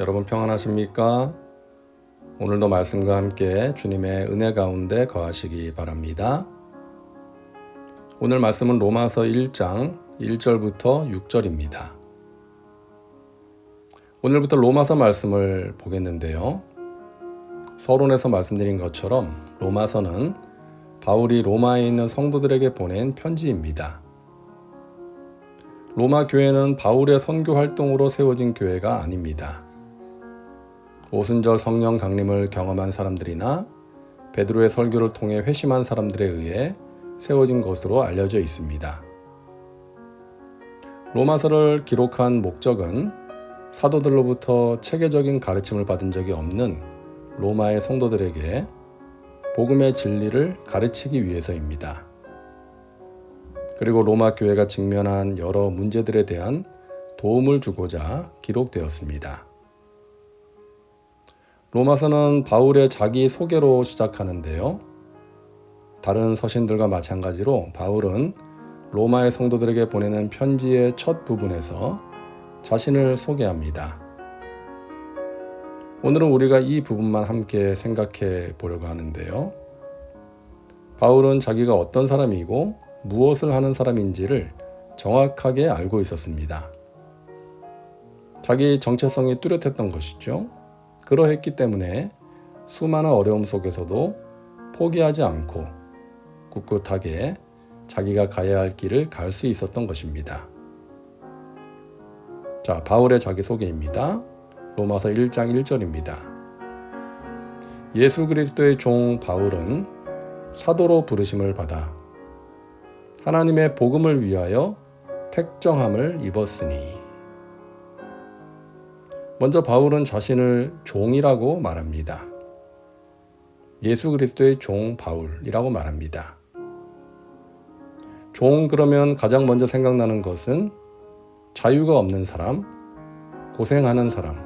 여러분 평안하십니까? 오늘도 말씀과 함께 주님의 은혜 가운데 거하시기 바랍니다. 오늘 말씀은 로마서 1장 1절부터 6절입니다. 오늘부터 로마서 말씀을 보겠는데요. 서론에서 말씀드린 것처럼 로마서는 바울이 로마에 있는 성도들에게 보낸 편지입니다. 로마 교회는 바울의 선교 활동으로 세워진 교회가 아닙니다. 오순절 성령 강림을 경험한 사람들이나 베드로의 설교를 통해 회심한 사람들에 의해 세워진 것으로 알려져 있습니다. 로마서를 기록한 목적은 사도들로부터 체계적인 가르침을 받은 적이 없는 로마의 성도들에게 복음의 진리를 가르치기 위해서입니다. 그리고 로마 교회가 직면한 여러 문제들에 대한 도움을 주고자 기록되었습니다. 로마서는 바울의 자기 소개로 시작하는데요. 다른 서신들과 마찬가지로 바울은 로마의 성도들에게 보내는 편지의 첫 부분에서 자신을 소개합니다. 오늘은 우리가 이 부분만 함께 생각해 보려고 하는데요. 바울은 자기가 어떤 사람이고 무엇을 하는 사람인지를 정확하게 알고 있었습니다. 자기 정체성이 뚜렷했던 것이죠. 그러했기 때문에 수많은 어려움 속에서도 포기하지 않고 꿋꿋하게 자기가 가야 할 길을 갈 수 있었던 것입니다. 자, 바울의 자기소개입니다. 로마서 1장 1절입니다. 예수 그리스도의 종 바울은 사도로 부르심을 받아 하나님의 복음을 위하여 택정함을 입었으니. 먼저 바울은 자신을 종이라고 말합니다. 예수 그리스도의 종 바울이라고 말합니다. 종 그러면 가장 먼저 생각나는 것은 자유가 없는 사람, 고생하는 사람,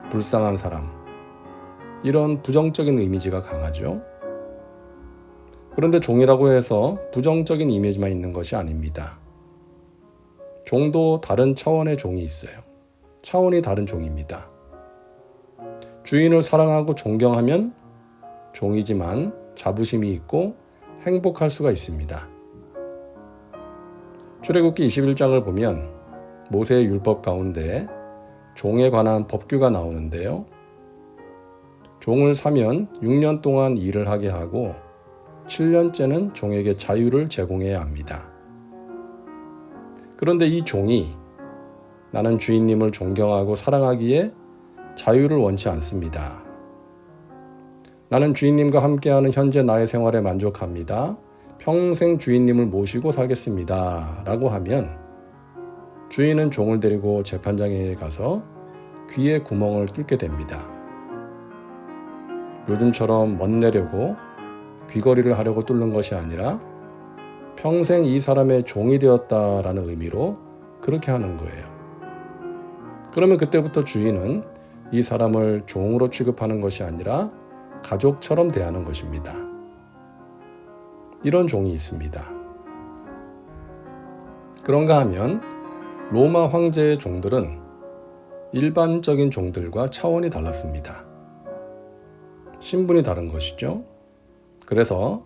불쌍한 사람, 이런 부정적인 이미지가 강하죠. 그런데 종이라고 해서 부정적인 이미지만 있는 것이 아닙니다. 종도 다른 차원의 종이 있어요. 차원이 다른 종입니다. 주인을 사랑하고 존경하면 종이지만 자부심이 있고 행복할 수가 있습니다. 출애굽기 21장을 보면 모세의 율법 가운데 종에 관한 법규가 나오는데요. 종을 사면 6년 동안 일을 하게 하고 7년째는 종에게 자유를 제공해야 합니다. 그런데 이 종이 나는 주인님을 존경하고 사랑하기에 자유를 원치 않습니다. 나는 주인님과 함께하는 현재 나의 생활에 만족합니다. 평생 주인님을 모시고 살겠습니다. 라고 하면 주인은 종을 데리고 재판장에 가서 귀에 구멍을 뚫게 됩니다. 요즘처럼 멋내려고 귀걸이를 하려고 뚫는 것이 아니라 평생 이 사람의 종이 되었다라는 의미로 그렇게 하는 거예요. 그러면 그때부터 주인은 이 사람을 종으로 취급하는 것이 아니라 가족처럼 대하는 것입니다. 이런 종이 있습니다. 그런가 하면 로마 황제의 종들은 일반적인 종들과 차원이 달랐습니다. 신분이 다른 것이죠. 그래서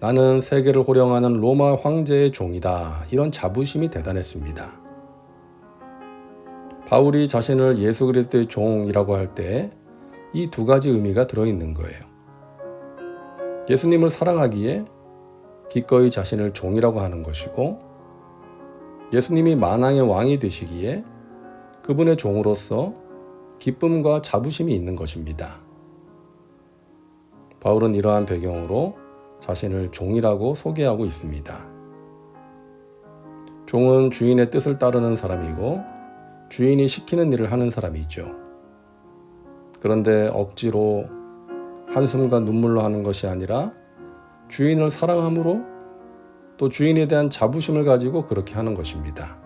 나는 세계를 호령하는 로마 황제의 종이다. 이런 자부심이 대단했습니다. 바울이 자신을 예수 그리스도의 종이라고 할 때 이 두 가지 의미가 들어있는 거예요. 예수님을 사랑하기에 기꺼이 자신을 종이라고 하는 것이고, 예수님이 만왕의 왕이 되시기에 그분의 종으로서 기쁨과 자부심이 있는 것입니다. 바울은 이러한 배경으로 자신을 종이라고 소개하고 있습니다. 종은 주인의 뜻을 따르는 사람이고 주인이 시키는 일을 하는 사람이죠. 그런데 억지로 한숨과 눈물로 하는 것이 아니라 주인을 사랑함으로 또 주인에 대한 자부심을 가지고 그렇게 하는 것입니다.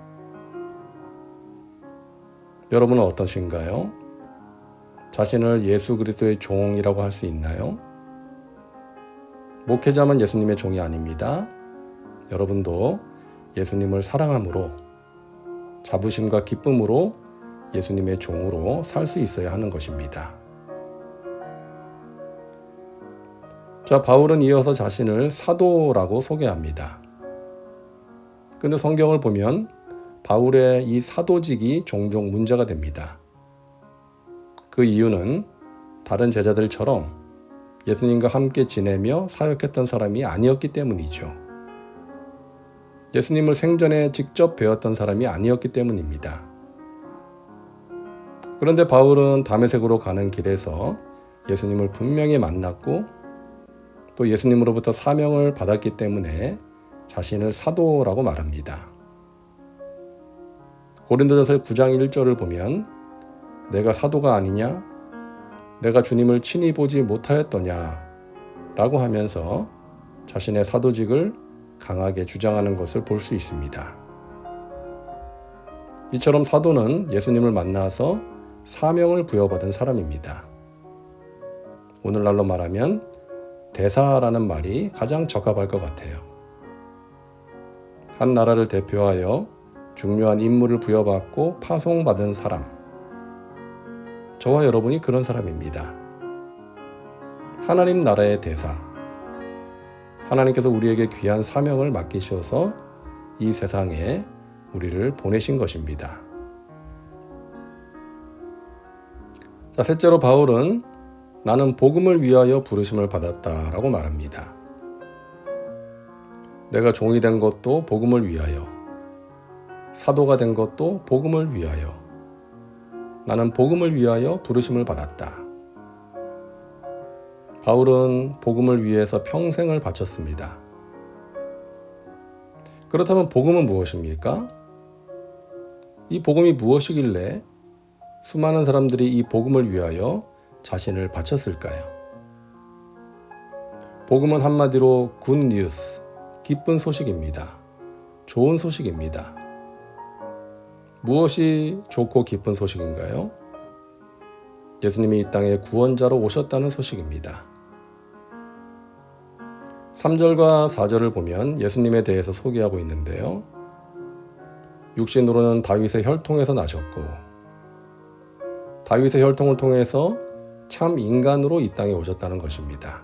여러분은 어떠신가요? 자신을 예수 그리스도의 종이라고 할 수 있나요? 목회자만 예수님의 종이 아닙니다. 여러분도 예수님을 사랑함으로 자부심과 기쁨으로 예수님의 종으로 살 수 있어야 하는 것입니다. 자, 바울은 이어서 자신을 사도라고 소개합니다. 근데 성경을 보면 바울의 이 사도직이 종종 문제가 됩니다. 그 이유는 다른 제자들처럼 예수님과 함께 지내며 사역했던 사람이 아니었기 때문이죠. 예수님을 생전에 직접 배웠던 사람이 아니었기 때문입니다. 그런데 바울은 다메섹으로 가는 길에서 예수님을 분명히 만났고 또 예수님으로부터 사명을 받았기 때문에 자신을 사도라고 말합니다. 고린도전서 9장 1절을 보면 내가 사도가 아니냐? 내가 주님을 친히 보지 못하였더냐? 라고 하면서 자신의 사도직을 강하게 주장하는 것을 볼 수 있습니다. 이처럼 사도는 예수님을 만나서 사명을 부여받은 사람입니다. 오늘날로 말하면 대사라는 말이 가장 적합할 것 같아요. 한 나라를 대표하여 중요한 임무를 부여받고 파송받은 사람. 저와 여러분이 그런 사람입니다. 하나님 나라의 대사. 하나님께서 우리에게 귀한 사명을 맡기셔서 이 세상에 우리를 보내신 것입니다. 자, 셋째로 바울은 나는 복음을 위하여 부르심을 받았다라고 말합니다. 내가 종이 된 것도 복음을 위하여, 사도가 된 것도 복음을 위하여, 나는 복음을 위하여 부르심을 받았다. 바울은 복음을 위해서 평생을 바쳤습니다. 그렇다면 복음은 무엇입니까? 이 복음이 무엇이길래 수많은 사람들이 이 복음을 위하여 자신을 바쳤을까요? 복음은 한마디로 굿 뉴스, 기쁜 소식입니다. 좋은 소식입니다. 무엇이 좋고 기쁜 소식인가요? 예수님이 이 땅에 구원자로 오셨다는 소식입니다. 3절과 4절을 보면 예수님에 대해서 소개하고 있는데요. 육신으로는 다윗의 혈통에서 나셨고 다윗의 혈통을 통해서 참 인간으로 이 땅에 오셨다는 것입니다.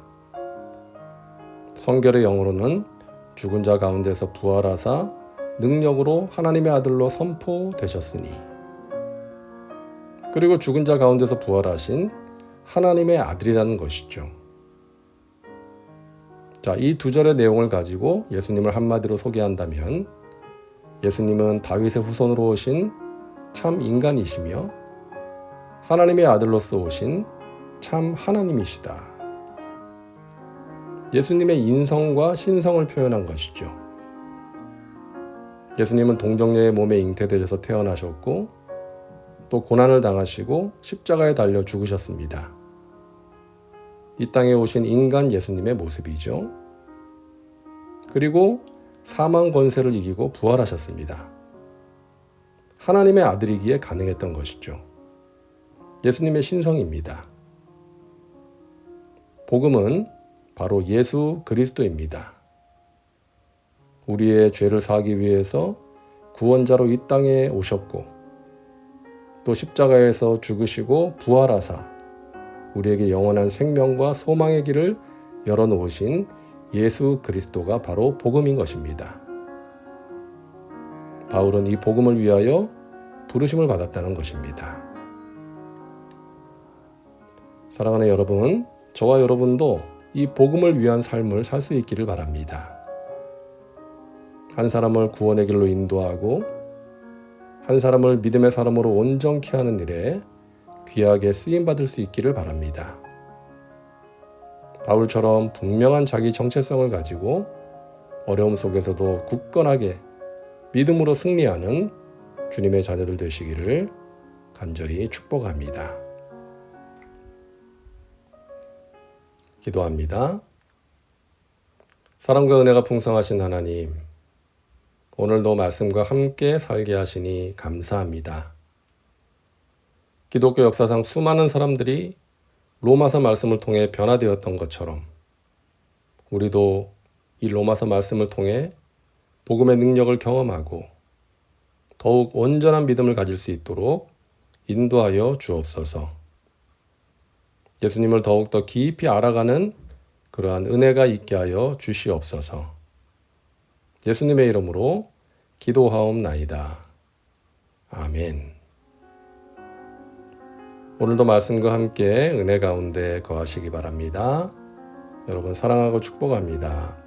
성결의 영으로는 죽은 자 가운데서 부활하사 능력으로 하나님의 아들로 선포되셨으니 그리고 죽은 자 가운데서 부활하신 하나님의 아들이라는 것이죠. 자, 이 두 절의 내용을 가지고 예수님을 한마디로 소개한다면 예수님은 다윗의 후손으로 오신 참 인간이시며 하나님의 아들로서 오신 참 하나님이시다. 예수님의 인성과 신성을 표현한 것이죠. 예수님은 동정녀의 몸에 잉태되셔서 태어나셨고 또 고난을 당하시고 십자가에 달려 죽으셨습니다. 이 땅에 오신 인간 예수님의 모습이죠. 그리고 사망 권세를 이기고 부활하셨습니다. 하나님의 아들이기에 가능했던 것이죠. 예수님의 신성입니다. 복음은 바로 예수 그리스도입니다. 우리의 죄를 사하기 위해서 구원자로 이 땅에 오셨고 또 십자가에서 죽으시고 부활하사 우리에게 영원한 생명과 소망의 길을 열어놓으신 예수 그리스도가 바로 복음인 것입니다. 바울은 이 복음을 위하여 부르심을 받았다는 것입니다. 사랑하는 여러분, 저와 여러분도 이 복음을 위한 삶을 살 수 있기를 바랍니다. 한 사람을 구원의 길로 인도하고 한 사람을 믿음의 사람으로 온전케 하는 일에 귀하게 쓰임받을 수 있기를 바랍니다. 바울처럼 분명한 자기 정체성을 가지고 어려움 속에서도 굳건하게 믿음으로 승리하는 주님의 자녀들 되시기를 간절히 축복합니다. 기도합니다. 사랑과 은혜가 풍성하신 하나님, 오늘도 말씀과 함께 살게 하시니 감사합니다. 기독교 역사상 수많은 사람들이 로마서 말씀을 통해 변화되었던 것처럼 우리도 이 로마서 말씀을 통해 복음의 능력을 경험하고 더욱 온전한 믿음을 가질 수 있도록 인도하여 주옵소서. 예수님을 더욱더 깊이 알아가는 그러한 은혜가 있게 하여 주시옵소서. 예수님의 이름으로 기도하옵나이다. 아멘. 오늘도 말씀과 함께 은혜 가운데 거하시기 바랍니다. 여러분 사랑하고 축복합니다.